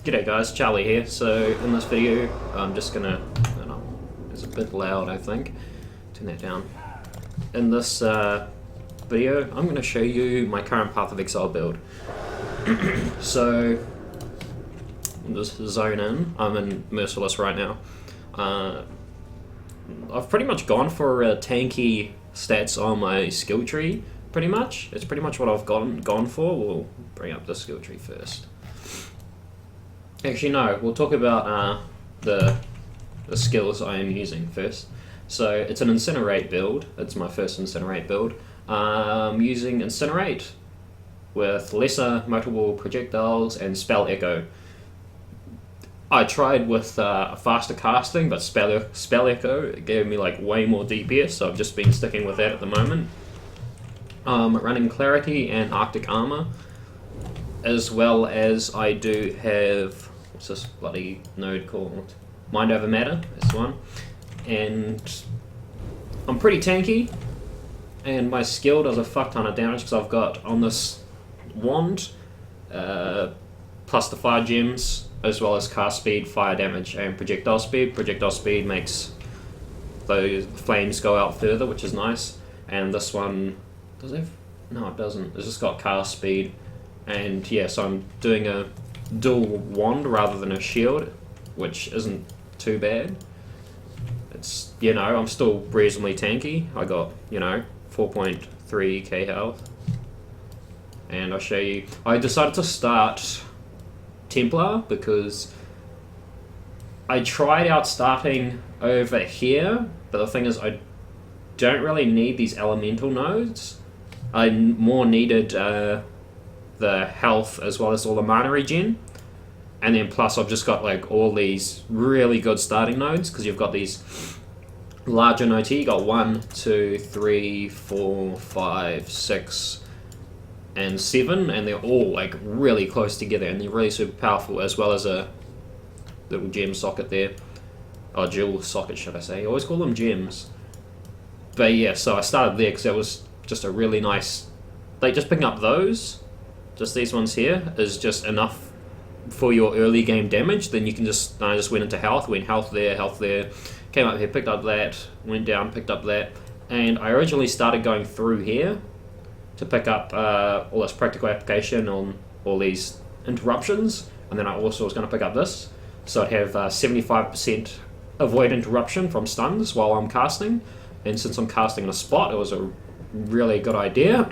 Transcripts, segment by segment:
G'day guys, Charlie here. So in this video, I'm just gonna, it's a bit loud I think, turn that down. In this video, I'm gonna show you my current Path of Exile build. So, just zone in, I'm in Merciless right now. I've pretty much gone for tanky stats on my skill tree, pretty much. It's pretty much what I've gone for. We'll bring up the skill tree first. Actually, no, we'll talk about the skills I am using first. So it's an Incinerate build. It's my first Incinerate build. I'm using Incinerate with lesser multiple projectiles and Spell Echo. I tried with faster casting, but Spell Echo gave me like way more DPS, so I've just been sticking with that at the moment. Running Clarity and Arctic Armor, as well as I do have, what's this bloody node called? Mind Over Matter, this one. And I'm pretty tanky, and my skill does a fuck ton of damage because I've got on this wand plus the fire gems, as well as cast speed, fire damage, and projectile speed. Projectile speed makes those flames go out further, which is nice. And this one, does it have? No, it doesn't. It's just got cast speed. And yeah, so I'm doing a dual wand rather than a shield, which isn't too bad. It's, I'm still reasonably tanky. I got, 4.3k health. And I'll show you. I decided to start Templar because I tried out starting over here, but the thing is I don't really need these elemental nodes. I more needed the health as well as all the mana regen, and then plus I've just got like all these really good starting nodes because you've got these larger nodes here. You got 1, 2, 3, 4, 5, 6 and 7, and they're all like really close together and they're really super powerful, as well as a little gem socket there, or jewel socket should I say. I always call them gems. But yeah, so I started there because that was just a really nice, like just picking up those, just these ones here, is just enough for your early game damage. Then you can just, I just went into health, went health there, came up here, picked up that, went down, picked up that, and I originally started going through here to pick up all this practical application on all these interruptions, and then I also was going to pick up this, so I'd have 75% avoid interruption from stuns while I'm casting, and since I'm casting in a spot, it was a really good idea.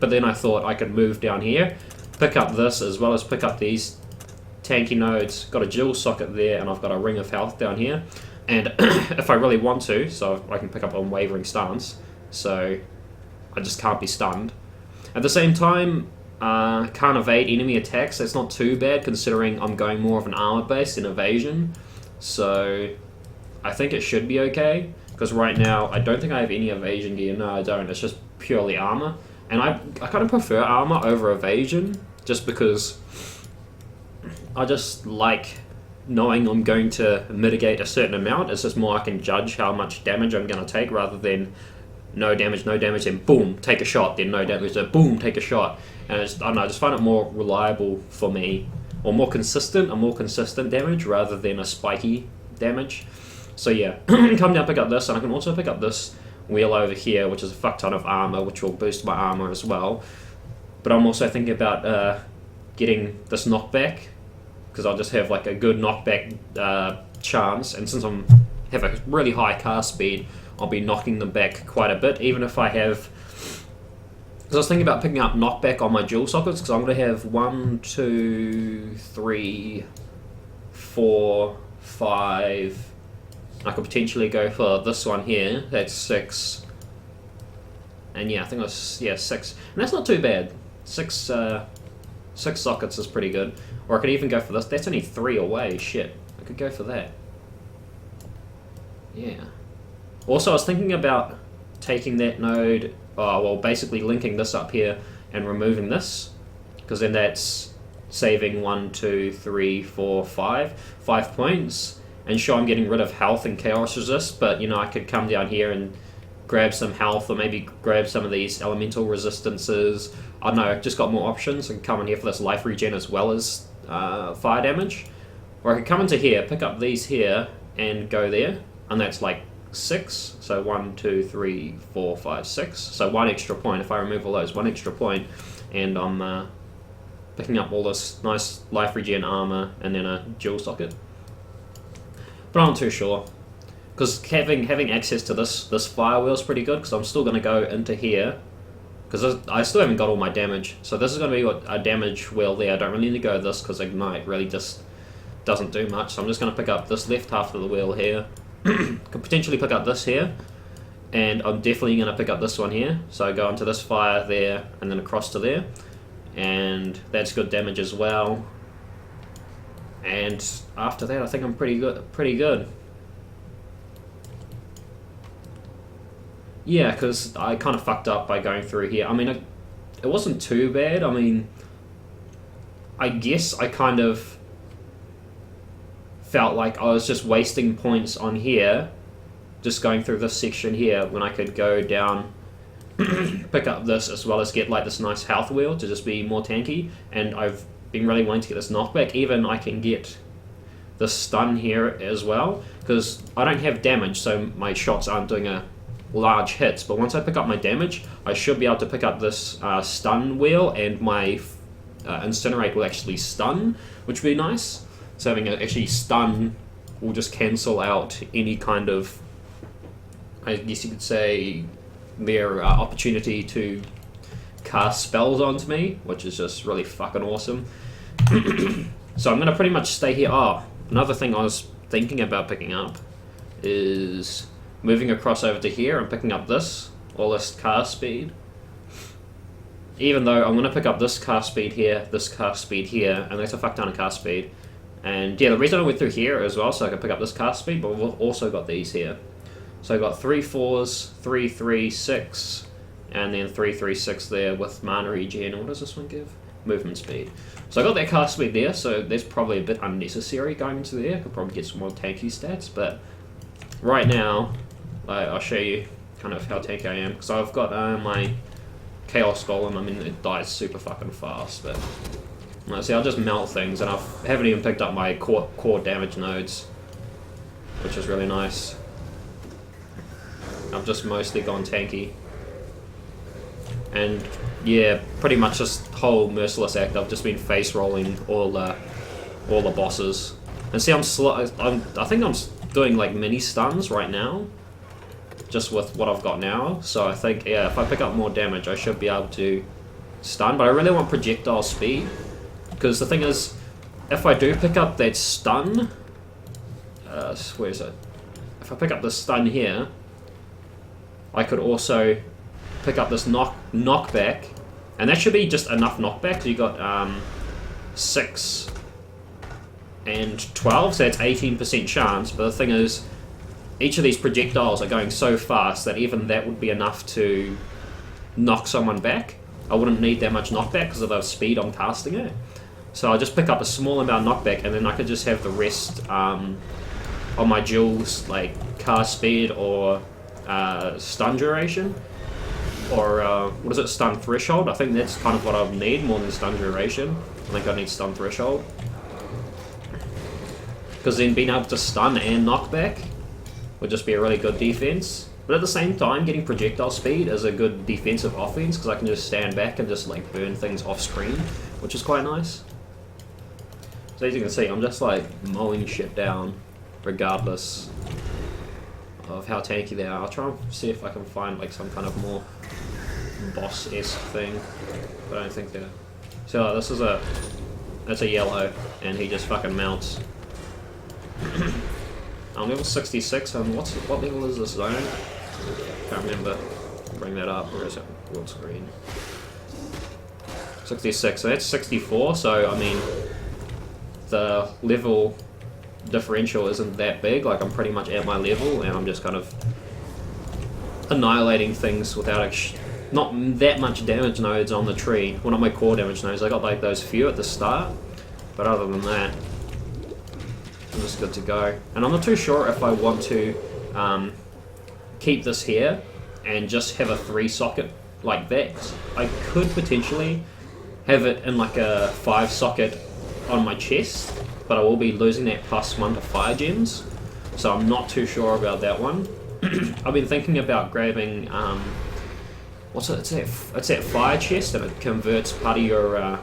But then I thought I could move down here, pick up this, as well as pick up these tanky nodes, got a jewel socket there, and I've got a ring of health down here, and if I really want to, so I can pick up Unwavering Stance, so I just can't be stunned. At the same time, can't evade enemy attacks. That's not too bad considering I'm going more of an armor base than evasion. So I think it should be okay, because right now I don't think I have any evasion gear. No, I don't. It's just purely armor. And I kind of prefer armor over evasion, just because I just like knowing I'm going to mitigate a certain amount. It's just more I can judge how much damage I'm going to take rather than no damage, then boom, take a shot, then no damage, then boom, take a shot. And I don't know, I just find it more reliable for me, or more consistent damage rather than a spiky damage. So yeah, come down, pick up this, and I can also pick up this wheel over here, which is a fuck ton of armor, which will boost my armor as well. But I'm also thinking about getting this knockback, because I'll just have like a good knockback chance, and since I have a really high cast speed, I'll be knocking them back quite a bit, even if I have... Because I was thinking about picking up knockback on my jewel sockets, because I'm going to have 1, 2, 3, 4, 5... I could potentially go for this one here, that's 6. And yeah, I think that's 6. And that's not too bad. 6 sockets is pretty good. Or I could even go for this. That's only 3 away, shit. I could go for that. Yeah. Also, I was thinking about taking that node, basically linking this up here and removing this, because then that's saving 1, 2, 3, 4, 5 points. And sure, I'm getting rid of health and chaos resist, but I could come down here and grab some health, or maybe grab some of these elemental resistances. I don't know, I've just got more options and come in here for this life regen as well as fire damage. Or I could come into here, pick up these here, and go there, and that's like 6. So 1, 2, 3, 4, 5, 6. So 1 extra point. If I remove all those, 1 extra point, and I'm picking up all this nice life regen armor and then a dual socket. But I'm not too sure, because having access to this fire wheel is pretty good. Because I'm still going to go into here, because I still haven't got all my damage. So this is going to be a damage wheel there. I don't really need to go this because ignite really just doesn't do much. So I'm just going to pick up this left half of the wheel here. Could potentially pick up this here, and I'm definitely going to pick up this one here. So I go into this fire there, and then across to there, and that's good damage as well. And after that, I think I'm pretty good. Yeah, because I kind of fucked up by going through here. I mean, it wasn't too bad. I mean, I guess I kind of felt like I was just wasting points on here, just going through this section here, when I could go down, pick up this, as well as get like this nice health wheel to just be more tanky. And I've been really wanting to get this knockback. Even I can get the stun here as well, because I don't have damage, so my shots aren't doing a large hits. But once I pick up my damage, I should be able to pick up this stun wheel, and my incinerate will actually stun, which would be nice. So having it actually stun will just cancel out any kind of, I guess you could say, their opportunity to cast spells onto me, which is just really fucking awesome. So I'm going to pretty much stay here. Oh, another thing I was thinking about picking up is moving across over to here and picking up all this cast speed. Even though I'm going to pick up this cast speed here, and that's a fuck ton of cast speed. And yeah, the reason I went through here as well, so I can pick up this cast speed, but we've also got these here. So I got 3 4s, 3 3 6, and then 3 3 6 there with mana regen. What does this one give? Movement speed. So I got that cast speed there, so that's probably a bit unnecessary going into there. I could probably get some more tanky stats, but right now, I'll show you kind of how tanky I am. So I've got my Chaos Golem. I mean, it dies super fucking fast, but see, I'll just melt things, and I haven't even picked up my core damage nodes, which is really nice. I've just mostly gone tanky. And yeah, pretty much this whole Merciless Act, I've just been face rolling all the bosses. And see, I think I'm doing like mini stuns right now, just with what I've got now. So I think, yeah, if I pick up more damage, I should be able to stun. But I really want projectile speed, because the thing is, if I do pick up that stun, where is it? If I pick up the stun here, I could also pick up this knockback, and that should be just enough knockback. So you got 6 and 12, so that's 18% chance. But the thing is, each of these projectiles are going so fast that even that would be enough to knock someone back. I wouldn't need that much knockback because of the speed I'm casting it. So I'll just pick up a small amount of knockback, and then I could just have the rest on my jewels, like cast speed or stun duration, or what is it, stun threshold? I think that's kind of what I need more than stun duration. I think I need stun threshold, because then being able to stun and knockback would just be a really good defense. But at the same time, getting projectile speed is a good defensive offense, because I can just stand back and just like burn things off screen, which is quite nice. So as you can see, I'm just like mowing shit down regardless of how tanky they are. I'll try and see if I can find like some kind of more boss-esque thing, but I don't think they're... So this is that's a yellow, and he just fucking mounts. I'm level 66, and what level is this zone? Can't remember. Bring that up. Where is it? World screen. 66, so that's 64, so I mean, the level differential isn't that big. Like, I'm pretty much at my level, and I'm just kind of annihilating things without not that much damage nodes on the tree. Well, not my core damage nodes. I got like those few at the start, but other than that, I'm just good to go. And I'm not too sure if I want to keep this here and just have a 3-socket like that. I could potentially have it in like a 5-socket on my chest, but I will be losing that +1 to fire gems, so I'm not too sure about that one. I've been thinking about grabbing what's it? It's that fire chest, and it converts part of your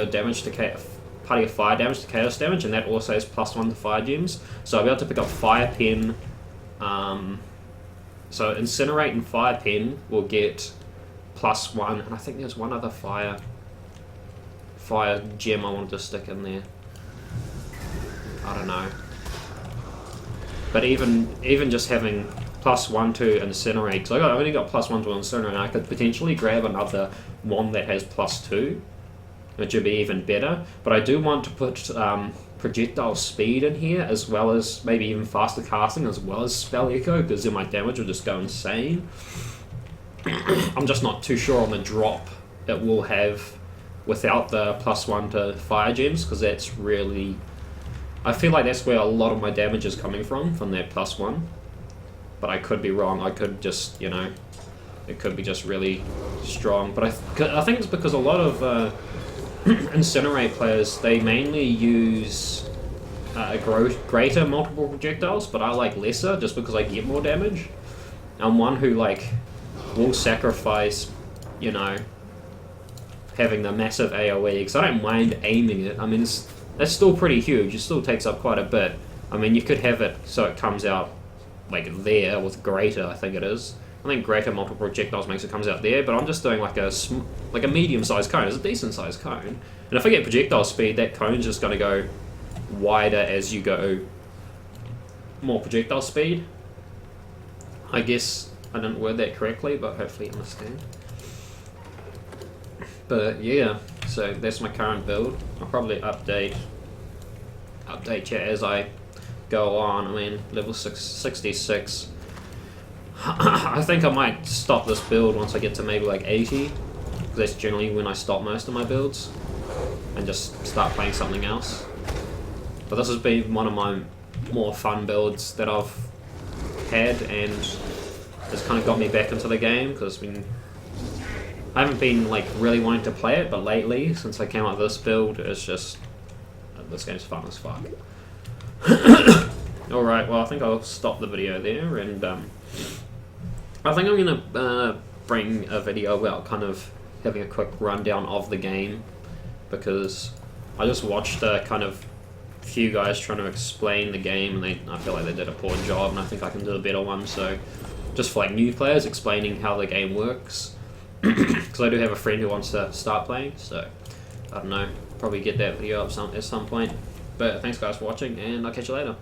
damage to part of your fire damage to chaos damage, and that also has +1 to fire gems. So I'll be able to pick up fire pen. So incinerate and fire pen will get +1, and I think there's one other fire gem I wanted to stick in there. I don't know. But even just having +1 to incinerate, because I've only got +1 to incinerate, and I could potentially grab another one that has +2, which would be even better. But I do want to put projectile speed in here, as well as maybe even faster casting, as well as spell echo, because then my damage will just go insane. I'm just not too sure on the drop it will have without the +1 to fire gems, because that's really... I feel like that's where a lot of my damage is coming from that +1. But I could be wrong. I could just, you know, it could be just really strong. But I think it's because a lot of Incinerate players, they mainly use greater multiple projectiles, but I like lesser just because I get more damage. I'm one who, like, will sacrifice, you know, having the massive AoE, because I don't mind aiming it. I mean, that's still pretty huge. It still takes up quite a bit. I mean, you could have it so it comes out like there with greater, I think it is. I think greater multiple projectiles makes it comes out there, but I'm just doing like a medium-sized cone. It's a decent-sized cone. And if I get projectile speed, that cone's just going to go wider as you go more projectile speed. I guess I didn't word that correctly, but hopefully you understand. But yeah, so that's my current build. I'll probably update you as I go on. I mean, level 66. I think I might stop this build once I get to maybe like 80, because that's generally when I stop most of my builds, and just start playing something else. But this has been one of my more fun builds that I've had, and it's kind of got me back into the game, because I haven't been like really wanting to play it, but lately, since I came out with this build, it's just, this game's fun as fuck. Alright, well I think I'll stop the video there, and I think I'm going to bring a video about kind of having a quick rundown of the game, because I just watched a kind of few guys trying to explain the game, and I feel like they did a poor job, and I think I can do a better one. So just for like new players, explaining how the game works, because I do have a friend who wants to start playing, so I don't know, probably get that video up at some point. But thanks guys for watching, and I'll catch you later.